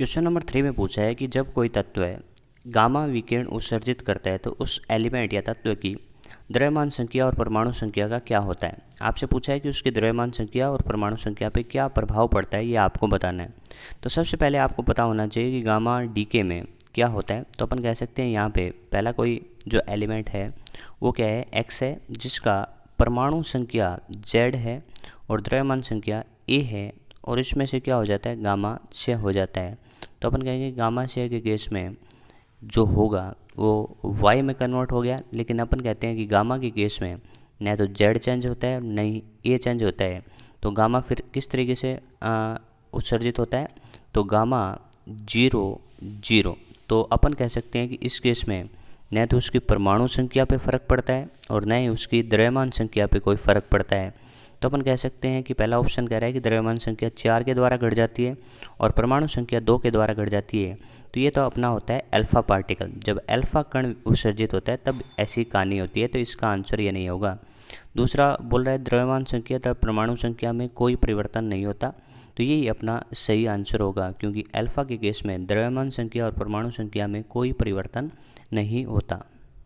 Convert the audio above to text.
Question number 3 में पूछा है कि जब कोई तत्व गामा विकिरण उत्सर्जित करता है तो उस एलिमेंट या तत्व की द्रव्यमान संख्या और परमाणु संख्या का क्या होता है। आपसे पूछा है कि उसकी द्रव्यमान संख्या और परमाणु संख्या पे क्या प्रभाव पड़ता है, ये आपको बताना है। तो सबसे पहले आपको पता होना चाहिए कि गामा डीके में क्या होता है। तो अपन कह सकते हैं यहाँ पे पहला कोई जो एलिमेंट है वो क्या है, एक्स है, जिसका परमाणु संख्या जेड है और द्रव्यमान संख्या ए है, और इसमें से क्या हो जाता है, गामा 6 हो जाता है। तो अपन कहेंगे गामा 6 के केस में जो होगा वो वाई में कन्वर्ट हो गया, लेकिन अपन कहते हैं कि गामा के केस में न तो जेड चेंज होता है न ही ए चेंज होता है। तो गामा फिर किस तरीके से उत्सर्जित होता है, तो गामा 0 0। तो अपन कह सकते हैं कि इस केस में न तो उसकी परमाणु संख्या पे फ़र्क पड़ता है और न ही उसकी द्रव्यमान संख्या पे कोई फ़र्क पड़ता है। तो अपन कह सकते हैं कि पहला ऑप्शन कह रहा है कि द्रव्यमान संख्या 4 के द्वारा घट जाती है और परमाणु संख्या 2 के द्वारा घट जाती है। तो ये तो अपना होता है अल्फ़ा पार्टिकल। जब अल्फ़ा कण उत्सर्जित होता है तब ऐसी कहानी होती है, तो इसका आंसर ये नहीं होगा। दूसरा बोल रहा है द्रव्यमान संख्या तथा परमाणु संख्या में कोई परिवर्तन नहीं होता। तो यही अपना सही आंसर होगा, क्योंकि अल्फ़ा के केस में द्रव्यमान संख्या और परमाणु संख्या में कोई परिवर्तन नहीं होता।